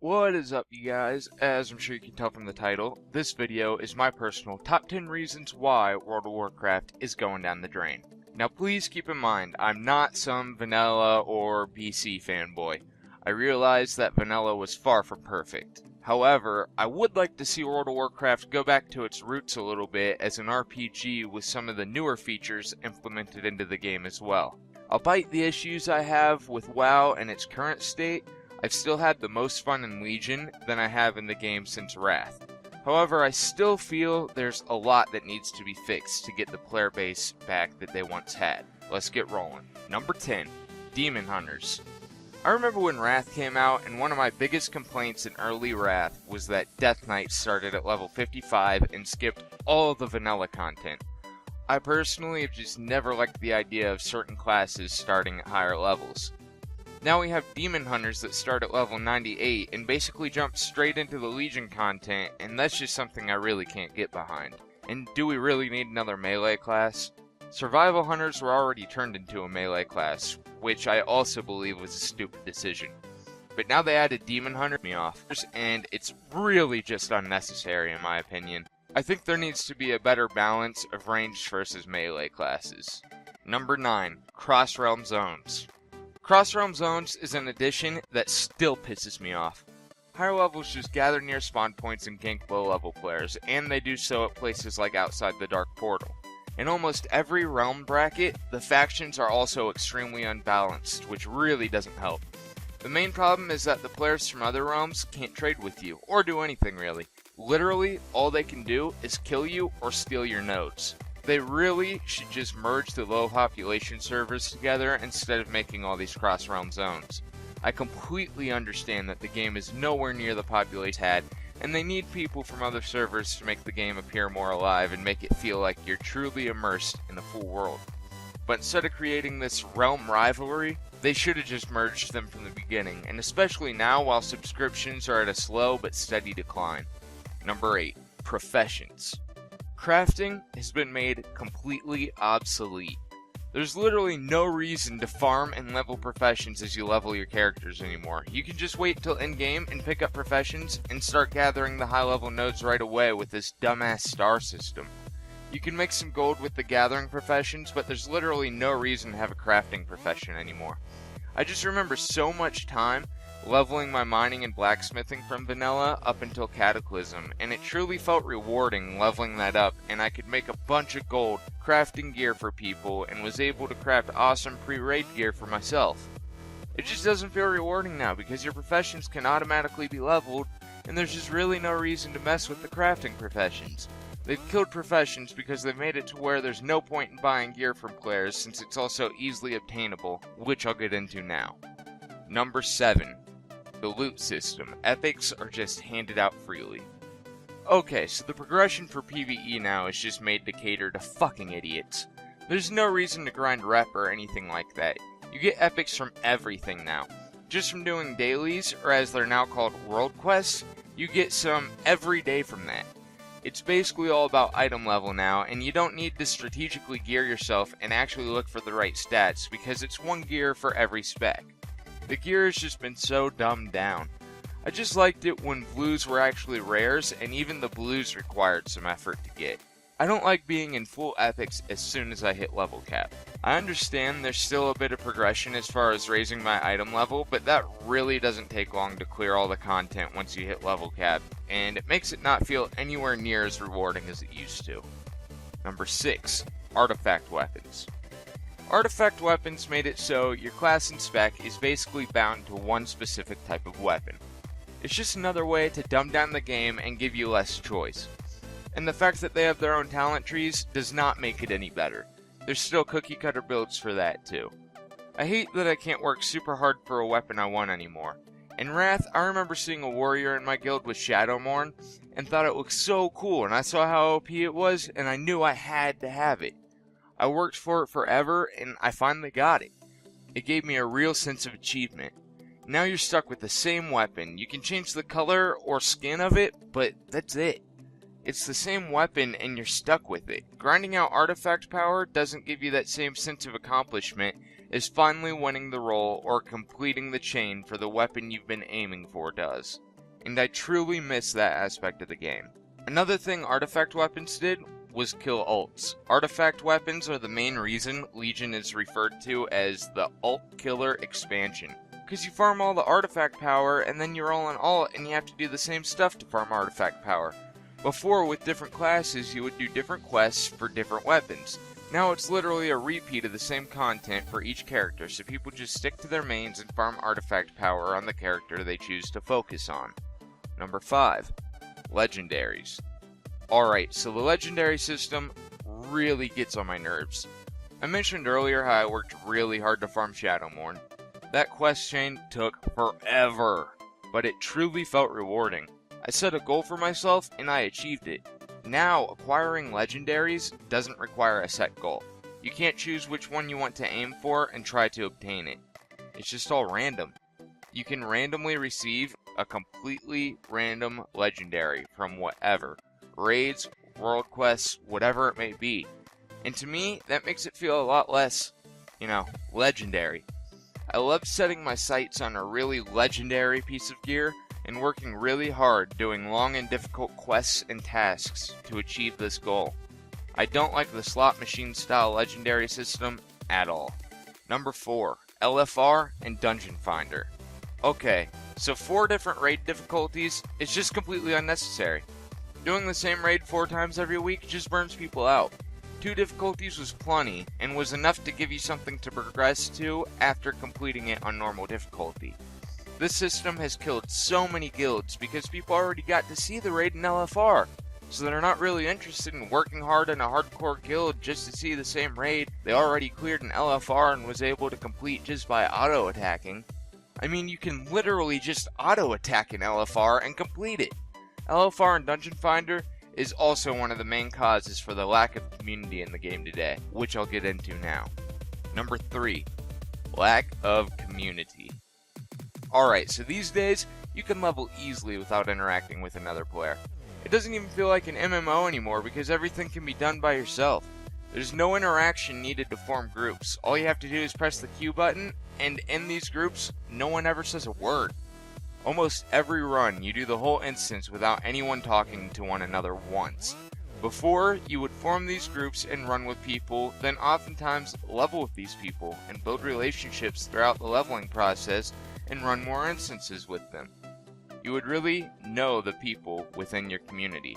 What is up, you guys? As I'm sure you can tell from the title, this video is my personal top 10 reasons why World of Warcraft is going down the drain. Now please keep in mind, I'm not some vanilla or BC fanboy. I realize that vanilla was far from perfect. However, I would like to see World of Warcraft go back to its roots a little bit as an RPG with some of the newer features implemented into the game as well. Albeit the issues I have with WoW and its current state, I've still had the most fun in Legion than I have in the game since Wrath. However, I still feel there's a lot that needs to be fixed to get the player base back that they once had. Let's get rolling. Number 10. Demon Hunters. I remember when Wrath came out, and one of my biggest complaints in early Wrath was that Death Knight started at level 55 and skipped all the vanilla content. I personally have just never liked the idea of certain classes starting at higher levels. Now we have Demon Hunters that start at level 98 and basically jump straight into the Legion content, and that's just something I really can't get behind. And do we really need another melee class? Survival Hunters were already turned into a melee class, which I also believe was a stupid decision. But now they added Demon Hunter me off, and it's really just unnecessary in my opinion. I think there needs to be a better balance of ranged versus melee classes. Number 9. Cross Realm Zones. Cross Realm Zones is an addition that still pisses me off. Higher levels just gather near spawn points and gank low level players, and they do so at places like outside the Dark Portal. In almost every realm bracket, the factions are also extremely unbalanced, which really doesn't help. The main problem is that the players from other realms can't trade with you, or do anything really. Literally, all they can do is kill you or steal your nodes. They really should just merge the low population servers together instead of making all these cross-realm zones. I completely understand that the game is nowhere near the population had, and they need people from other servers to make the game appear more alive and make it feel like you're truly immersed in the full world. But instead of creating this realm rivalry, they should have just merged them from the beginning, and especially now while subscriptions are at a slow but steady decline. Number 8. Professions. Crafting has been made completely obsolete. There's literally no reason to farm and level professions as you level your characters anymore. You can just wait till endgame and pick up professions and start gathering the high level nodes right away with this dumbass star system. You can make some gold with the gathering professions, but there's literally no reason to have a crafting profession anymore. I just remember so much time leveling my mining and blacksmithing from vanilla up until Cataclysm, and it truly felt rewarding leveling that up, and I could make a bunch of gold crafting gear for people and was able to craft awesome pre-raid gear for myself. It just doesn't feel rewarding now because your professions can automatically be leveled, and there's just really no reason to mess with the crafting professions. They've killed professions because they've made it to where there's no point in buying gear from players since it's also easily obtainable, which I'll get into now. Number 7. The loot system. Epics are just handed out freely. Okay, so the progression for PvE now is just made to cater to fucking idiots. There's no reason to grind rep or anything like that. You get epics from everything now. Just from doing dailies, or as they're now called world quests, you get some every day from that. It's basically all about item level now, and you don't need to strategically gear yourself and actually look for the right stats, because it's one gear for every spec. The gear has just been so dumbed down. I just liked it when blues were actually rares, and even the blues required some effort to get. I don't like being in full epics as soon as I hit level cap. I understand there's still a bit of progression as far as raising my item level, but that really doesn't take long to clear all the content once you hit level cap, and it makes it not feel anywhere near as rewarding as it used to. Number 6. Artifact weapons. Artifact weapons made it so your class and spec is basically bound to one specific type of weapon. It's just another way to dumb down the game and give you less choice. And the fact that they have their own talent trees does not make it any better. There's still cookie cutter builds for that too. I hate that I can't work super hard for a weapon I want anymore. In Wrath, I remember seeing a warrior in my guild with Shadowmourne and thought it looked so cool, and I saw how OP it was and I knew I had to have it. I worked for it forever, and I finally got it. It gave me a real sense of achievement. Now you're stuck with the same weapon. You can change the color or skin of it, but that's it. It's the same weapon, and you're stuck with it. Grinding out artifact power doesn't give you that same sense of accomplishment, is finally winning the roll or completing the chain for the weapon you've been aiming for does. And I truly miss that aspect of the game. Another thing artifact weapons did was kill ults. Artifact weapons are the main reason Legion is referred to as the ult killer expansion. Because you farm all the artifact power and then you roll an ult and you have to do the same stuff to farm artifact power. Before, with different classes, you would do different quests for different weapons. Now it's literally a repeat of the same content for each character, so people just stick to their mains and farm artifact power on the character they choose to focus on. Number 5. Legendaries. Alright, so the legendary system really gets on my nerves. I mentioned earlier how I worked really hard to farm Shadowmourne. That quest chain took forever, but it truly felt rewarding. I set a goal for myself and I achieved it. Now, acquiring legendaries doesn't require a set goal. You can't choose which one you want to aim for and try to obtain it. It's just all random. You can randomly receive a completely random legendary from whatever. Raids, world quests, whatever it may be. And to me, that makes it feel a lot less, legendary. I love setting my sights on a really legendary piece of gear and working really hard doing long and difficult quests and tasks to achieve this goal. I don't like the slot machine style legendary system at all. Number 4. LFR and Dungeon Finder. Okay, so 4 different raid difficulties is just completely unnecessary. Doing the same raid 4 times every week just burns people out. 2 difficulties was plenty, and was enough to give you something to progress to after completing it on normal difficulty. This system has killed so many guilds because people already got to see the raid in LFR, so they're not really interested in working hard in a hardcore guild just to see the same raid they already cleared in LFR and was able to complete just by auto-attacking. I mean, you can literally just auto-attack in LFR and complete it. LFR and Dungeon Finder is also one of the main causes for the lack of community in the game today, which I'll get into now. Number 3. Lack of community. Alright, so these days, you can level easily without interacting with another player. It doesn't even feel like an MMO anymore because everything can be done by yourself. There's no interaction needed to form groups. All you have to do is press the Q button, and in these groups, no one ever says a word. Almost every run, you do the whole instance without anyone talking to one another once. Before, you would form these groups and run with people, then oftentimes level with these people, and build relationships throughout the leveling process, and run more instances with them. You would really know the people within your community.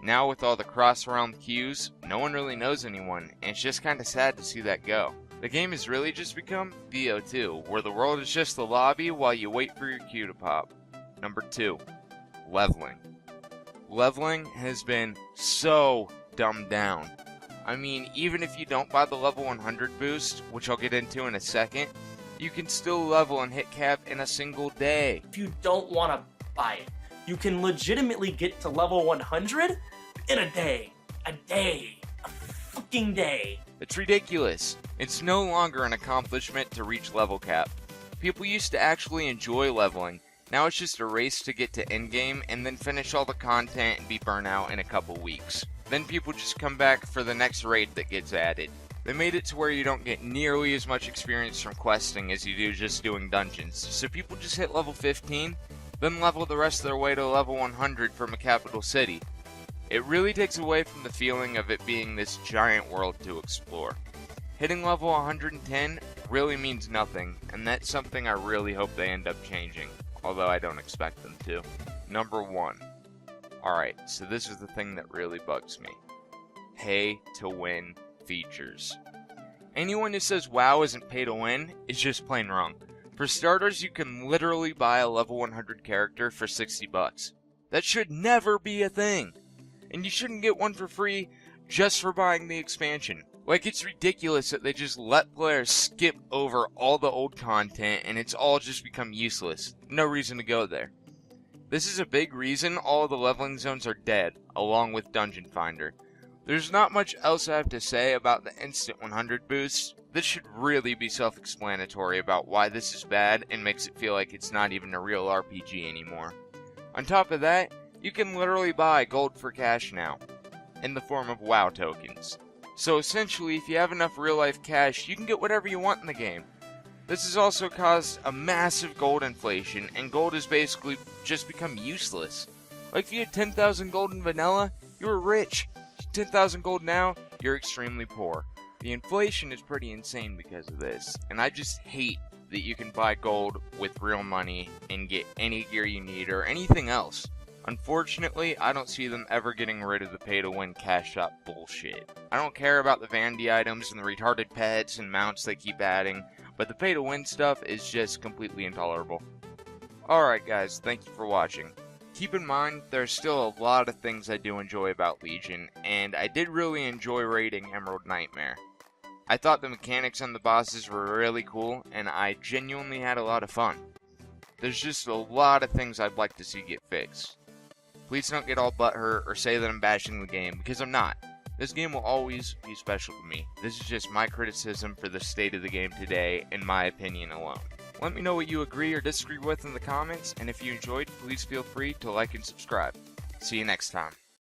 Now with all the cross-realm queues, no one really knows anyone, and it's just kinda sad to see that go. The game has really just become BO2, where the world is just the lobby while you wait for your queue to pop. Number 2. Leveling. Leveling has been so dumbed down. I mean, even if you don't buy the level 100 boost, which I'll get into in a second, you can still level and hit cap in a single day. If you don't want to buy it, you can legitimately get to level 100 in a day. A fucking day. It's ridiculous. It's no longer an accomplishment to reach level cap. People used to actually enjoy leveling. Now it's just a race to get to endgame and then finish all the content and be burnt out in a couple weeks. Then people just come back for the next raid that gets added. They made it to where you don't get nearly as much experience from questing as you do just doing dungeons. So people just hit level 15, then level the rest of their way to level 100 from a capital city. It really takes away from the feeling of it being this giant world to explore. Hitting level 110 really means nothing, and that's something I really hope they end up changing, although I don't expect them to. Number 1. Alright, so this is the thing that really bugs me. Pay to win features. Anyone who says WoW isn't pay to win is just plain wrong. For starters, you can literally buy a level 100 character for $60. That should never be a thing. And you shouldn't get one for free just for buying the expansion. Like, it's ridiculous that they just let players skip over all the old content and it's all just become useless. No reason to go there. This is a big reason all the leveling zones are dead, along with Dungeon Finder. There's not much else I have to say about the instant 100 boost. This should really be self-explanatory about why this is bad and makes it feel like it's not even a real RPG anymore. On top of that, you can literally buy gold for cash now, in the form of WoW tokens. So essentially, if you have enough real-life cash, you can get whatever you want in the game. This has also caused a massive gold inflation, and gold has basically just become useless. Like, if you had 10,000 gold in vanilla, you were rich. 10,000 gold now, you're extremely poor. The inflation is pretty insane because of this, and I just hate that you can buy gold with real money and get any gear you need or anything else. Unfortunately, I don't see them ever getting rid of the pay-to-win cash shop bullshit. I don't care about the vanity items and the retarded pets and mounts they keep adding, but the pay-to-win stuff is just completely intolerable. Alright guys, thank you for watching. Keep in mind, there's still a lot of things I do enjoy about Legion, and I did really enjoy raiding Emerald Nightmare. I thought the mechanics on the bosses were really cool, and I genuinely had a lot of fun. There's just a lot of things I'd like to see get fixed. Please don't get all butthurt or say that I'm bashing the game, because I'm not. This game will always be special to me. This is just my criticism for the state of the game today, in my opinion alone. Let me know what you agree or disagree with in the comments, and if you enjoyed, please feel free to like and subscribe. See you next time.